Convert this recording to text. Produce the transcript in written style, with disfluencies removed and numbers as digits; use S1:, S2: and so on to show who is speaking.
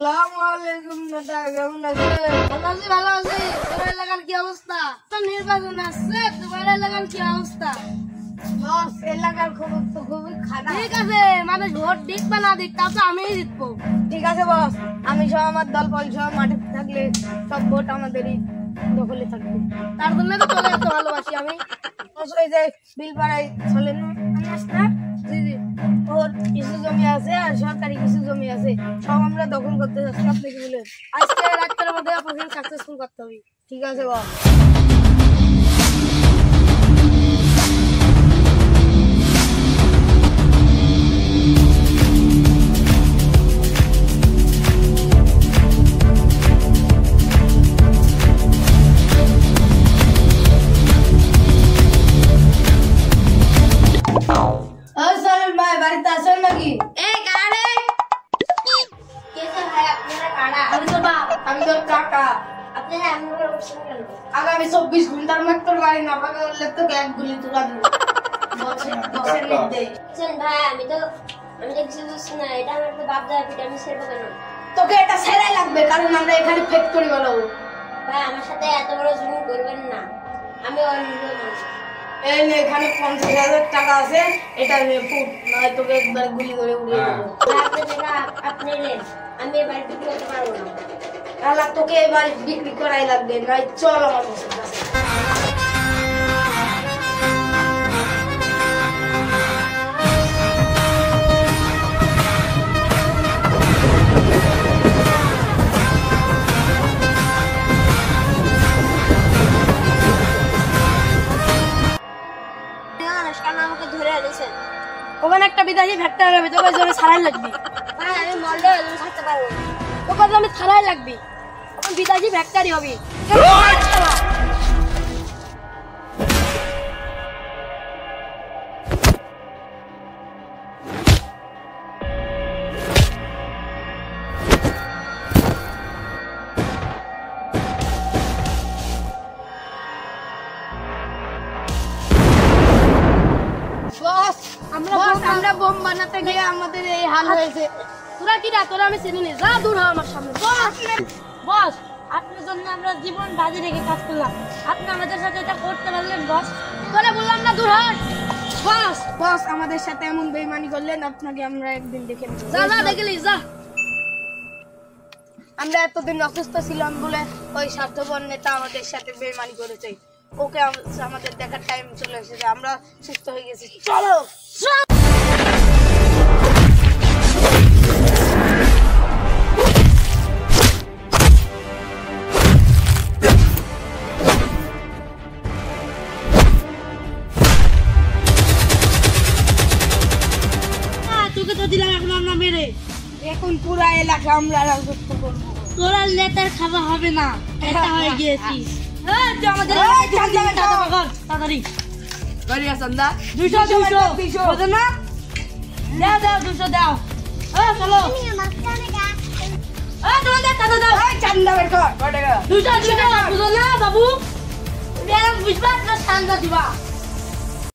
S1: আসসালামুয়ালাইকুম দাদা, কেমন আছেন? ভালো আছি। তোমার এলাকার কি অবস্থা? তো নির্বাচন আসছে, তোমার এলাকার কি অবস্থা? বস, এলাকার খবর তো খুবই খারাপ। ঠিক আছে, মানুষ ভোট দিক বা না দিক, তা তো আমিই জিতবো। ঠিক আছে বস, আমি সব আমার দল বল সব মাঠে থাকলে সব ভোট আমাদেরই দখলে থাকবে। তার জন্য তো তোকে এত ভালোবাসি আমি। ওই যে বিলপাড়ায় চলে না জি জি, ওর কিছু জমি আছে আর সরকারি কিছু জমি আছে, সব আমরা দখল করতে যাচ্ছি। আপনি কি বলেন? আজকে রাতের মধ্যে আপনাকে সাকসেসফুল করতে হবে। ঠিক আছে বস। বাড়িতে আছেন নাকি? আমি তোর কাকা। আগামী 24 ঘন্টার মধ্যে তোর গাড়ি না পাকা করলে তো এক গুলি তুলা দিব। বসের নির্দেশ।
S2: আমি তো কিছু বুঝছি না, এটা আমার তো বাপ দাদা পিঠে, আমি সেরবো কেন?
S1: তোকে এটা সেরাই লাগবে, কারণ আমরা এখানে ফ্যাক্টরি বানাবো।
S2: ভাই আমার সাথে এত বড় জুলুম করবেন না, আমি অন্য মানুষ।
S1: এই নে, এখানে 50,000 টাকা আছে, এটা নে ফুট, নয় তোকে একবার গুলি করে উড়িয়ে দেবো।
S2: আপনার টাকা আপনি নেন, আমি এবার বিক্রি করতে পারবো না।
S1: তাহলে তোকে এবার বিক্রি করাই লাগবে, নয় চল আমার কাছে।
S2: আমাকে ধরে এনেছেন,
S1: ওখানে একটা বিদেশি ফ্যাক্টরি হবে, তোকে জমি ছাড়াই লাগবে।
S2: ভাই আমি মরলে থাকতে পারবো না।
S1: তোকে জমি ছাড়াই লাগবে, ওখানে বিদেশি ফ্যাক্টরি হবে। আমরা বোম বানাতে গিয়ে আমাদের এই হাল হয়েছে। তোরা কি তোরা আমি চিনি না, যা দূর হ আমার সামনে। বস, আপনার জন্য আমরা জীবন বাজি রেখে কাজ করলাম, আপনি আমাদের সাথে এটা করতে পারলেন বস? তোরা বললাম না দূর হ। বস বস, আমাদের সাথে এমন বেইমানি করলেন, আপনাকে আমরা একদিন দেখে নেব। যা যা দেখলি যা। আমরা এতদিন অসুস্থ ছিলাম বলে ওই স্বার্থপর নেতা আমাদের সাথে বেইমানি করেছে, ওকে আমাদের দেখার টাইম চলে এসেছে, আমরা সুস্থ হয়ে গেছি। চলো তোকে তো দিলাম, এখন আমরা মেরে, এখন পুরা এলাকা আমরা রাজত্ব করবো। তোরা নেতার খাওয়া হবে না, এটা হয়ে গিয়েছিস। তাড়াতাড়ি চান্দা 200 না, দাও 200 দাও। চলো চান্দা বের কর, 200 না বাবু, বুঝবা চান্দা দিবা।